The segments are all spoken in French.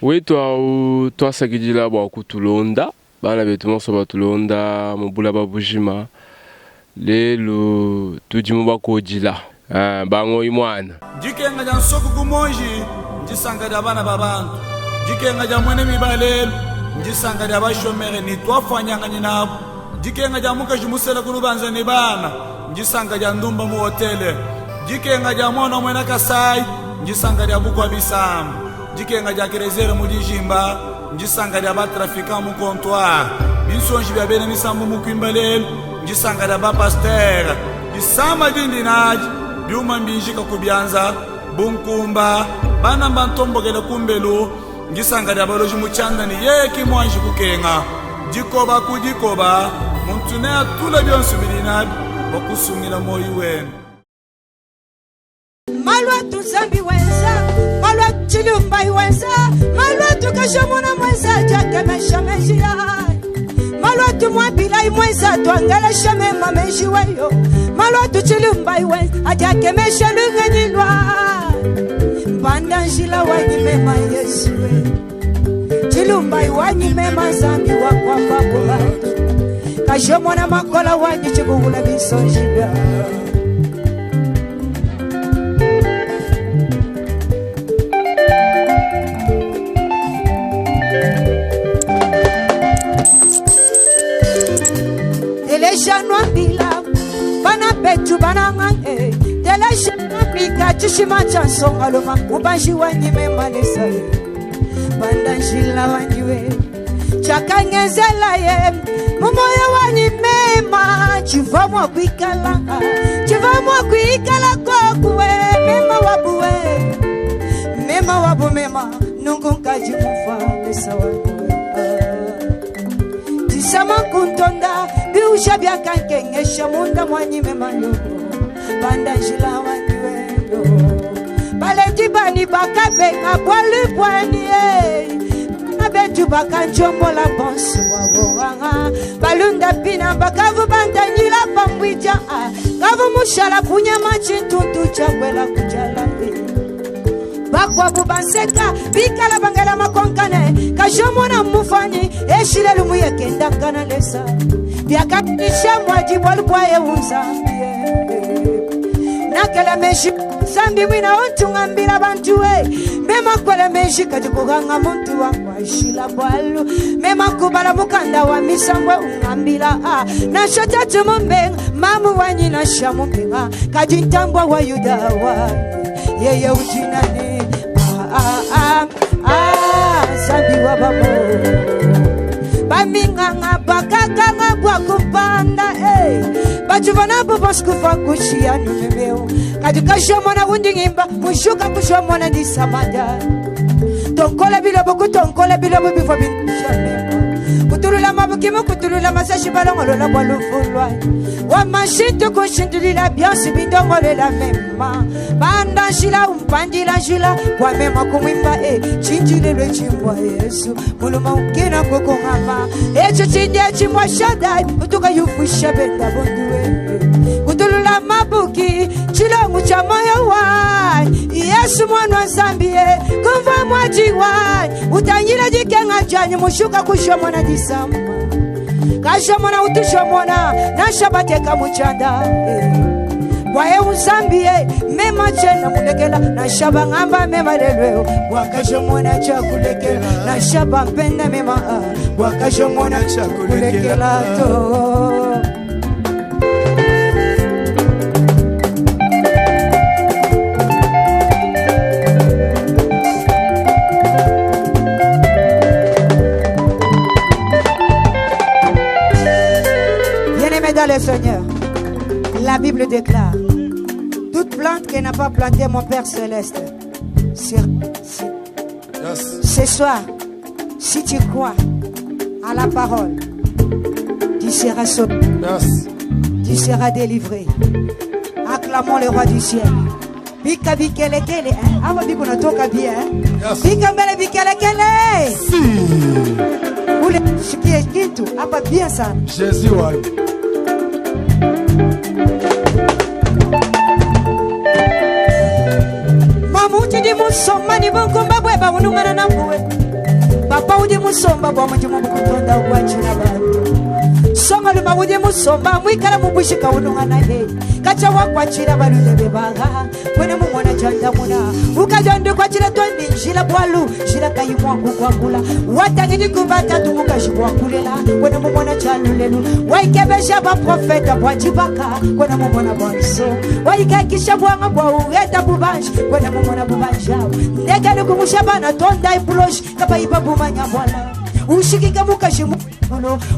Oui, toi sakidila ba kutulonda bana betu moso batulonda mobula babujima lelo tudimu bakodila bango imwana jikenga ja soko kumonji njisanga ja bana babantu jikenga ja mwene mibalelo njisanga ja bashomere ni twafanyanga nyinabo jikenga ja muka jimusela kulubanza ni bana njisanga ja ndumba mu hotele jikenga ja mwana mwena kasai njisanga ja bukwa bisamba jikenga ja kerezere mu dijimba njisanga ja batrafika mu comptoir binsonji bya bene misambu mu kwimbalelo njisanga ja bapasteur jisamba dindinaji byuma mbinjika kubyanza bunkumba bana bantombogele kumbelu njisanga ja baloji muchanda ni yeki mwanji kukenga jikoba kujikoba muntune atula byonsu bilinabi bakusungila moyo wenu malwa tuzambi wenza malwa chilumba wenza malwa tukashomona mwenza jakemesha mejia malwa tumwabila mwenza twangala shame mameji weyo malwa tuchilumba wenza ajakemesha lungenilwa bandanjila wanyimema Yesuwe chilumba wanyimema zambi wakwamba kuba kashomona makola wanyichibugula bisonjida Shanwambila bana betu bana ngange tele shanwambika chishima chanson aloma ubanji wanyime manesa bandanjila wanjiwe chakangezela ye mumoyo wanyimema chivamwa kuikala kokuwe mema wabu mema nungu nkaji mufa mesa wanjiwe sama kuntonda biusha bya kankenge shamunda mwanyi memayo bandanjila wanywendo baleti bani bakabe ngabwali bwani abetu bakanjombo la bonsu wawanga balunda pina bakavu bandanjila pambwija kavu mushala punyama chintuntu chakwela kujala bakwa bubanseka bikala bangala makonkane kajomona mufani eshile lumuye kenda kana lesa byakatisha mwaji walwaye unzambie nakala meshi zambi mwina ontungambira bantu we mema kwele meshi katukuganga muntu wakwashila bwalu mema kubala mukanda wa misambwe ungambira na shota tumumbenga mamu wanyi na shamumbenga kajintambwa wa yudawa yeye ujinani zambi wa babo baminganga bakakanga bwa kupanda bachuvana boboskufa kushia numemeo kadukashomona undingimba mushuka kushomona disamada tonkola bilobo kutonkola bilobo bifo binshamema kutulula mabukimu kutulula masashi balongolola bwalufulwa wamashintu kushintulila byansi bindongolela mema bandashila umpandila njila kwa mema kumwimba chinjilelwe chimbwa Yesu muluma ukina kukungama echo chindya chimbwa Shaddai utuka yufusha benda bonduwe kutulula mabuki chilongu cha moyo wai Yesu mwana wa Zambie kumva mwaji wai utanyila jikenga janyi mushuka kushomona disamba kashomona utushomona na shabateka muchanda wae uzambie mema chena mulekela na shaba ngamba mema lelweo wakashomona cha kulekela na shaba mpenda mema wakashomona cha kulekela to le Seigneur, la Bible déclare toute plante qui n'a pas planté mon Père Céleste. Ce soir, si tu crois à la parole, tu seras sauvé, tu seras délivré. Acclamons le roi du ciel. Bika bikele kele, ava biko natoka bien. Bika mbele bikele kele. Ule shikie kitu hapa bien sana. Jésus ouais. Mamuti di musoma ni bongo mbabwe ba unungana na mbuwe musomba bwa mujimu bukutonda gwachira bantu songa luma buje musomba mwikala mubushika ununga na he kacha wakwachira balule bebaga kwene mumona chanda muna ukajonde kwachira tondi njira bwalu njira kayimwa kukwakula watangini kubata tumuka jibwa kulela kwene mumona chalulelu waikebesha ba profeta bwajibaka kwene mumona bonso waikakisha bwanga bwa ugeta bubanji kwene mumona bubanja ndekane kumushabana tonda ipuloshi kapa ibabumanya bwala ushikika mukashimu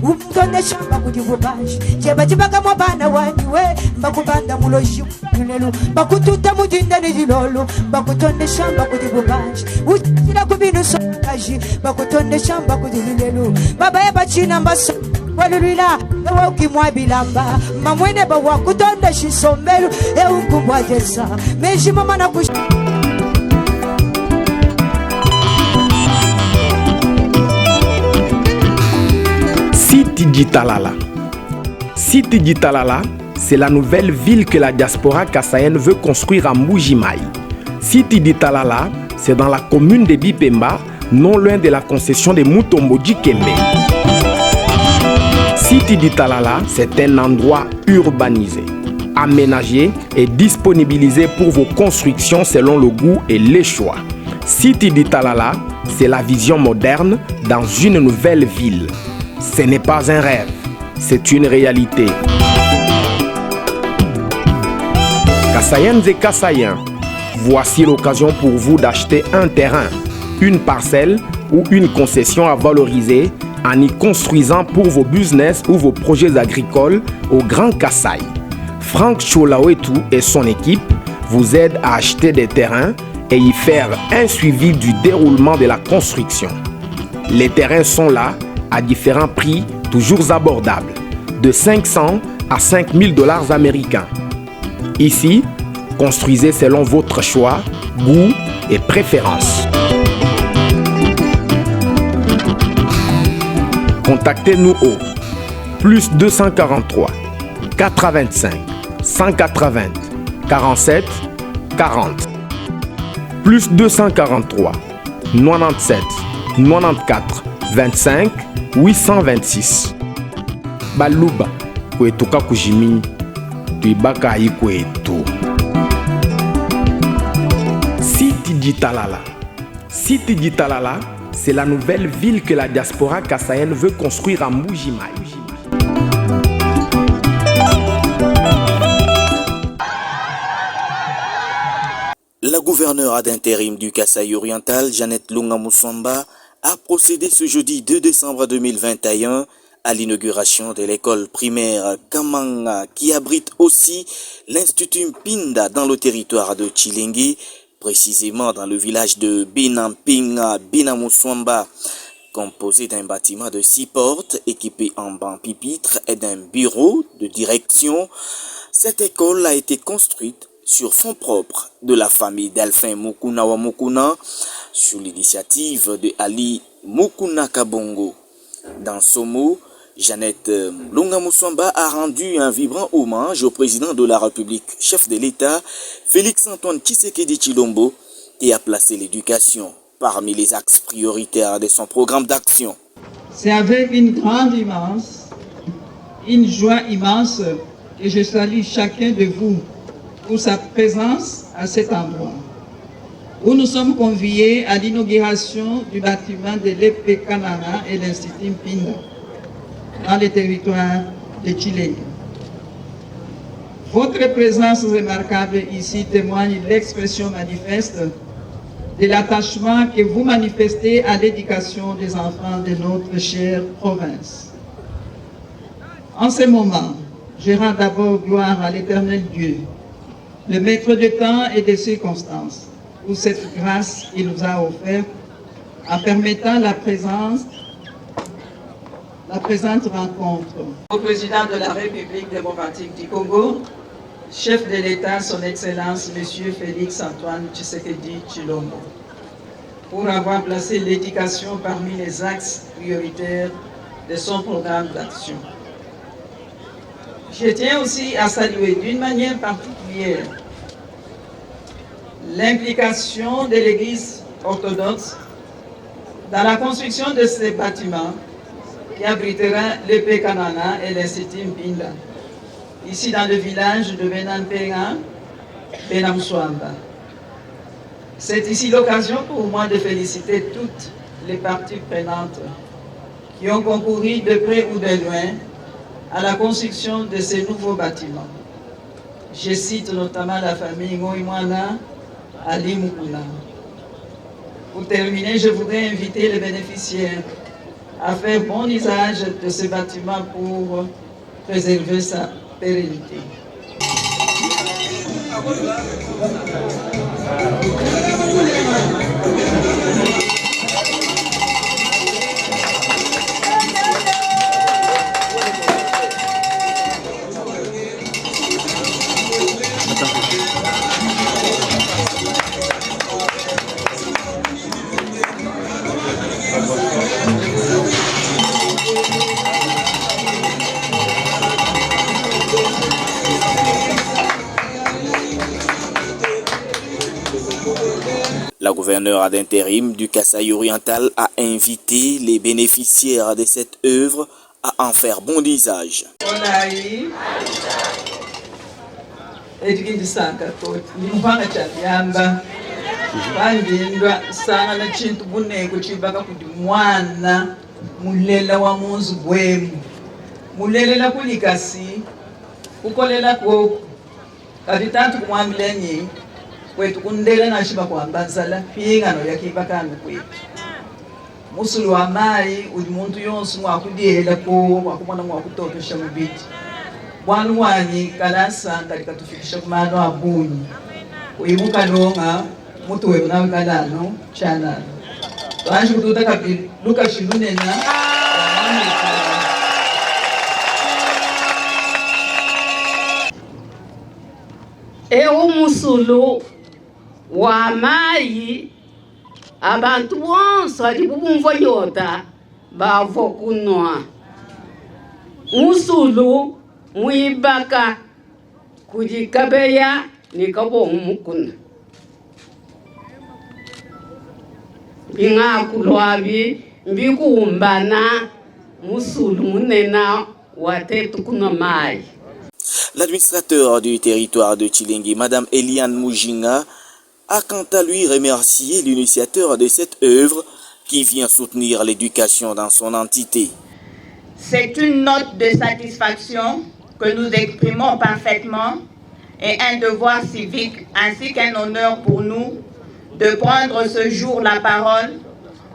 umtonde shamba kudibubashi jeba jibaka mwabana waniwe mbakubanda muloshi nulelu bakututa mujinda nijilolo bakutonde shamba kudibubashi uchira kubinu sokaji bakutonde shamba kudilulu baba yaba china mbaso walulila ewa ukimwabilamba mamwene bawa kutonde shisombelu ukumbwa jesa meji mama na kush Siti Djitalala. Siti Djitalala, c'est la nouvelle ville que la diaspora kassaïenne veut construire à Mbujimaï. Siti Djitalala, c'est dans la commune de Bipemba, non loin de la concession de Mutombo Djikembe. Siti Djitalala, c'est un endroit urbanisé, aménagé et disponibilisé pour vos constructions selon le goût et les choix. Siti Djitalala, c'est la vision moderne dans une nouvelle ville. Ce n'est pas un rêve, c'est une réalité. Kassaïennes et Kassaïens, voici l'occasion pour vous d'acheter un terrain, une parcelle ou une concession à valoriser en y construisant pour vos business ou vos projets agricoles au Grand Kasaï. Franck Cholawetu et son équipe vous aident à acheter des terrains et y faire un suivi du déroulement de la construction. Les terrains sont là à différents prix toujours abordables, de 500 à 5000 $ américains. Ici, construisez selon votre choix, goût et préférence. Contactez-nous au plus 243 85 180 47 40 plus 243 97 94 25 826. Baluba kwetuka kujimi tuibaka ikwetu. Siti Djitalala. Siti Djitalala, c'est la nouvelle ville que la diaspora kassaïenne veut construire à Mbujimaï. La gouverneure d'intérim du Kasaï oriental, Jeannette Lunga Musomba, a procédé ce jeudi 2 décembre 2021 à l'inauguration de l'école primaire Kamanga qui abrite aussi l'Institut Mpinda dans le territoire de Tshilenge, précisément dans le village de Binampinga, Binamusomba, composé d'un bâtiment de 6 portes équipé en banc pupitre et d'un bureau de direction. Cette école a été construite sur fonds propres de la famille Delphin Mukuna wa Mukuna sur l'initiative de Ali Mukuna Kabongo. Dans ce mot, Jeannette Lunga Musomba a rendu un vibrant hommage au président de la République, chef de l'État, Félix-Antoine Tshisekedi Tshilombo, et a placé l'éducation parmi les axes prioritaires de son programme d'action. C'est avec une grande une joie immense que je salue chacun de vous pour sa présence à cet endroit, où nous sommes conviés à l'inauguration du bâtiment de l'EP Kanana et l'Institut Mpinda dans les territoires de Tshilenge. Votre présence remarquable ici témoigne l'expression manifeste de l'attachement que vous manifestez à l'éducation des enfants de notre chère province. En ce moment, je rends d'abord gloire à l'Éternel Dieu, le maître de temps et des circonstances, pour cette grâce qu'il nous a offerte en permettant la présente rencontre. Au président de la République démocratique du Congo, chef de l'État, son Excellence, M. Félix-Antoine Tshisekedi Tshilombo, pour avoir placé l'éducation parmi les axes prioritaires de son programme d'action. Je tiens aussi à saluer d'une manière particulière l'implication de l'Église orthodoxe Dans la construction de ces bâtiments qui abritera l'EP Kanana et l'Institut Mpinda, ici dans le village de Benampenga, Benamswamba. C'est ici l'occasion pour moi de féliciter toutes les parties prenantes qui ont concouru de près ou de loin à la construction de ces nouveaux bâtiments. Je cite notamment la famille Ngoimwana Ali Mukuna. Pour terminer, je voudrais inviter les bénéficiaires à faire bon usage de ce bâtiment pour préserver sa pérennité. La gouverneure d'intérim du Kasaï oriental a invité les bénéficiaires de cette œuvre à en faire bon usage. Kwetu kundele na shiba kwa mbanzala pingano ya kibakano kwetu musulu wa mai uli muntu yonsu mwakudyela ko mwakumona mwakutotosha mubiti bwanu wanyi kalasa kalikatufikisha kumano abunyi uyimuka longa mutu wewe nawe kalano chanano twanji kututa kapi luka shilunena musulu wa mai abantu bonse bali bubumvonyota bavo kunwa musulu muibaka kujikabeya nikabomukuna bingakulwabi mbikuumbana musulu munena watetu kunwa mai. L'administrateur du territoire de Tshilenge, Madame Eliane Mujinga, a quant à lui remercié l'initiateur de cette œuvre qui vient soutenir l'éducation dans son entité. C'est une note de satisfaction que nous exprimons parfaitement et un devoir civique ainsi qu'un honneur pour nous de prendre ce jour la parole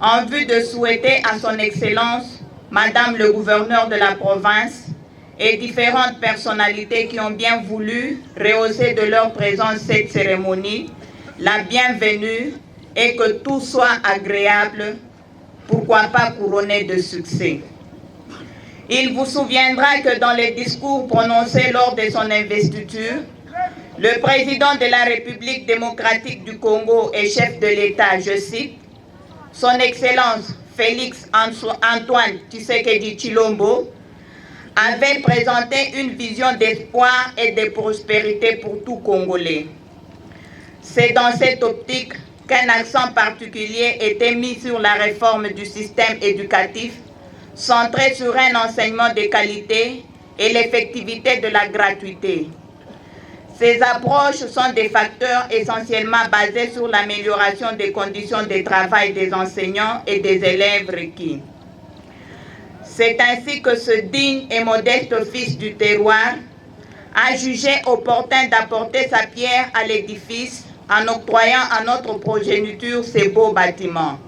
en vue de souhaiter à son Excellence, Madame le gouverneur de la province, et différentes personnalités qui ont bien voulu rehausser de leur présence cette cérémonie, la bienvenue et que tout soit agréable, pourquoi pas couronné de succès. Il vous souviendra que dans les discours prononcés lors de son investiture, le président de la République démocratique du Congo et chef de l'État, je cite, son Excellence Félix Antoine Tshisekedi Tshilombo, avait présenté une vision d'espoir et de prospérité pour tout Congolais. C'est dans cette optique qu'un accent particulier était mis sur la réforme du système éducatif, centré sur un enseignement de qualité et l'effectivité de la gratuité. Ces approches sont des facteurs essentiellement basés sur l'amélioration des conditions de travail des enseignants et des élèves requis. C'est ainsi que ce digne et modeste fils du terroir a jugé opportun d'apporter sa pierre à l'édifice en octroyant à notre progéniture ces beaux bâtiments.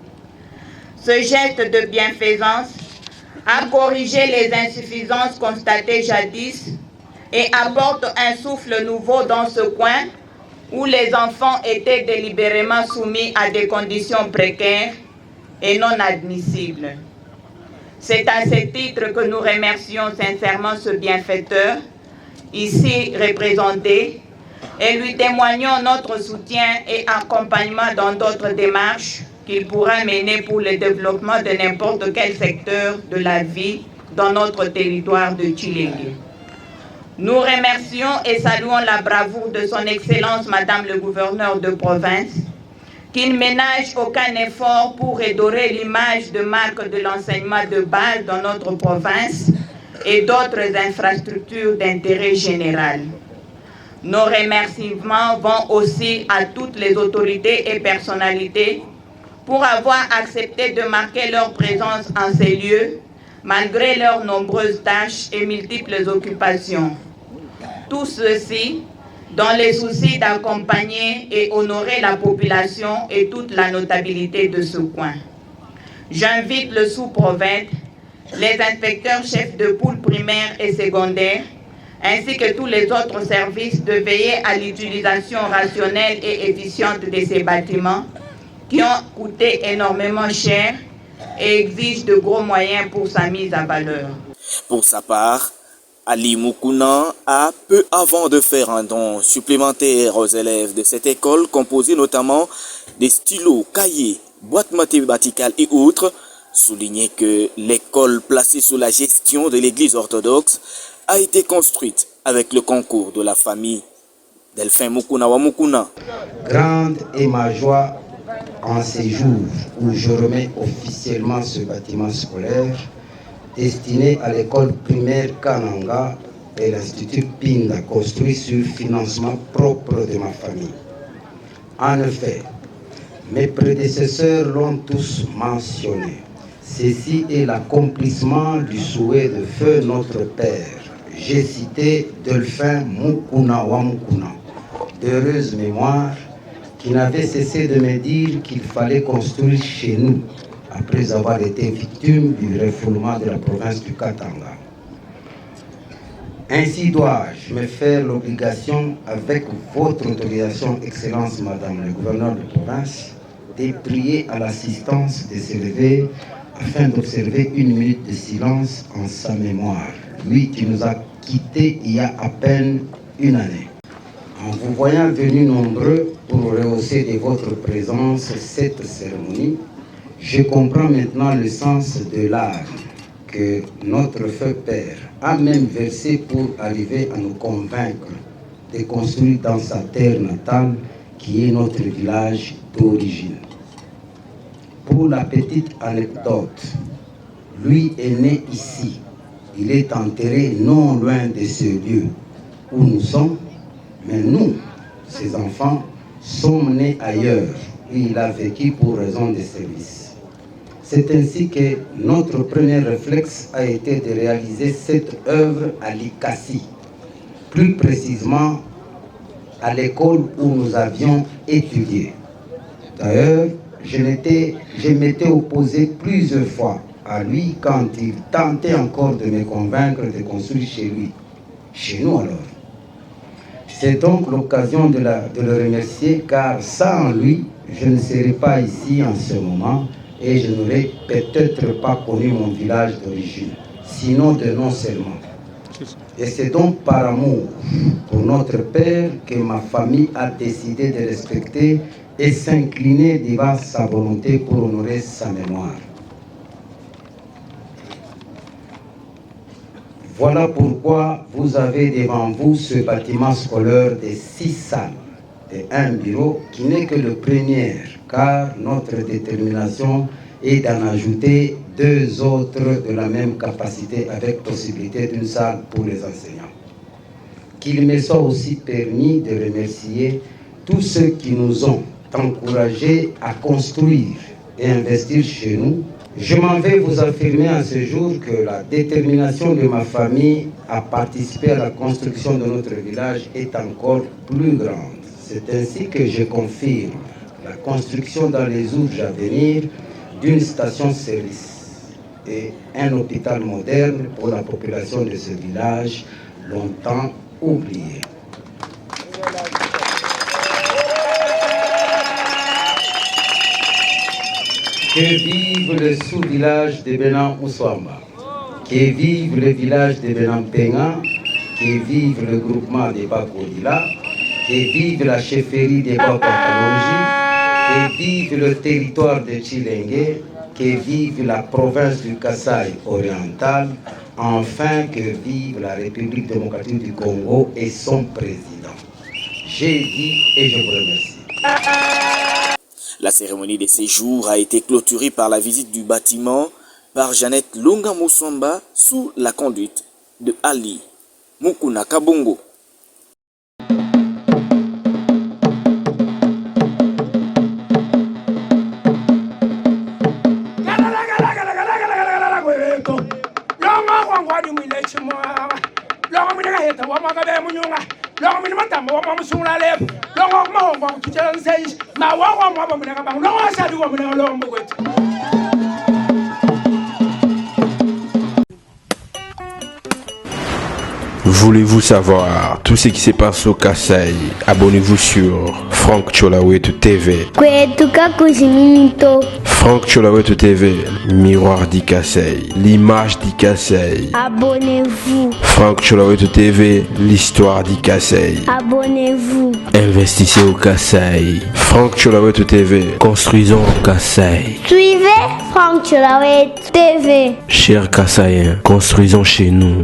Ce geste de bienfaisance a corrigé les insuffisances constatées jadis et apporte un souffle nouveau dans ce coin où les enfants étaient délibérément soumis à des conditions précaires et non admissibles. C'est à ce titre que nous remercions sincèrement ce bienfaiteur, ici représenté, et lui témoignons notre soutien et accompagnement dans d'autres démarches qu'il pourra mener pour le développement de n'importe quel secteur de la vie dans notre territoire de Tshilenge. Nous remercions et saluons la bravoure de son Excellence Madame le gouverneur de province, qui ne ménage aucun effort pour redorer l'image de marque de l'enseignement de base dans notre province et d'autres infrastructures d'intérêt général. Nos remerciements vont aussi à toutes les autorités et personnalités pour avoir accepté de marquer leur présence en ces lieux, malgré leurs nombreuses tâches et multiples occupations. Tout ceci dans les soucis d'accompagner et honorer la population et toute la notabilité de ce coin. J'invite le sous-prophète, les inspecteurs chefs de pôle primaire et secondaire, ainsi que tous les autres services de veiller à l'utilisation rationnelle et efficiente de ces bâtiments qui ont coûté énormément cher et exigent de gros moyens pour sa mise en valeur. Pour sa part, Ali Moukouna a, peu avant de faire un don supplémentaire aux élèves de cette école, composé notamment des stylos, cahiers, boîtes mathématicales et autres, souligné que l'école placée sous la gestion de l'église orthodoxe a été construite avec le concours de la famille Delphin Moukouna wa Moukouna. Grande est ma joie en ces jours où je remets officiellement ce bâtiment scolaire destiné à l'école primaire Kananga et l'Institut Pinda, construit sur financement propre de ma famille. En effet, mes prédécesseurs l'ont tous mentionné. Ceci est l'accomplissement du souhait de feu notre père. J'ai cité Delphin Moukouna wa Moukouna, d'heureuse mémoire, qui n'avait cessé de me dire qu'il fallait construire chez nous, après avoir été victime du refoulement de la province du Katanga. Ainsi dois-je me faire l'obligation, avec votre autorisation, Excellence Madame le gouverneur de province, de prier à l'assistance de s'élever afin d'observer une minute de silence en sa mémoire, lui qui nous a quittés il y a à peine une année. En vous voyant venus nombreux pour rehausser de votre présence cette cérémonie, je comprends maintenant le sens de l'art que notre feu père a même versé pour arriver à nous convaincre de construire dans sa terre natale qui est notre village d'origine. Pour la petite anecdote, lui est né ici. Il est enterré non loin de ce lieu où nous sommes, mais nous, ses enfants, sommes nés ailleurs où il a vécu pour raison de service. C'est ainsi que notre premier réflexe a été de réaliser cette œuvre à l'ICASI, plus précisément à l'école où nous avions étudié. D'ailleurs, je m'étais opposé plusieurs fois à lui quand il tentait encore de me convaincre de construire chez lui. Chez nous alors. C'est donc l'occasion de le remercier car sans lui, je ne serais pas ici en ce moment et je n'aurais peut-être pas connu mon village d'origine, sinon de nom seulement. Et c'est donc par amour pour notre père que ma famille a décidé de respecter et s'incliner devant sa volonté pour honorer sa mémoire. Voilà pourquoi vous avez devant vous ce bâtiment scolaire de 6 salles et un bureau qui n'est que le premier, car notre détermination est d'en ajouter 2 autres de la même capacité avec possibilité d'une salle pour les enseignants. Qu'il me soit aussi permis de remercier tous ceux qui nous ont encouragés à construire et investir chez nous. Je m'en vais vous affirmer en ce jour que la détermination de ma famille à participer à la construction de notre village est encore plus grande. C'est ainsi que je confirme la construction dans les jours à venir d'une station-service et un hôpital moderne pour la population de ce village longtemps oublié. Que vive le sous-village de Benan-Ouswamba, que vive le village de Benan-Penga, que vive le groupement de Bakodila, que vive la chefferie de Bakokalonji, que vive le territoire de Chilengue, que vive la province du Kasaï oriental, enfin que vive la République démocratique du Congo et son président. J'ai dit et je vous remercie. La cérémonie de séjour a été clôturée par la visite du bâtiment par Jeannette Lunga Musomba sous la conduite de Ali Mukuna Kabongo. Voulez-vous savoir tout ce qui se passe au Kasaï? Abonnez-vous sur Franck Cholawetu TV. Franck Cholawetu TV, miroir du Kasaï, l'image du Kasaï. Abonnez-vous. Franck Cholawetu TV, l'histoire du Kasaï. Abonnez-vous. Investissez au Kasaï. Franck Cholawetu TV, construisons au Kasaï. Suivez Franck Cholawetu TV. Chers Kasaïens, construisons chez nous.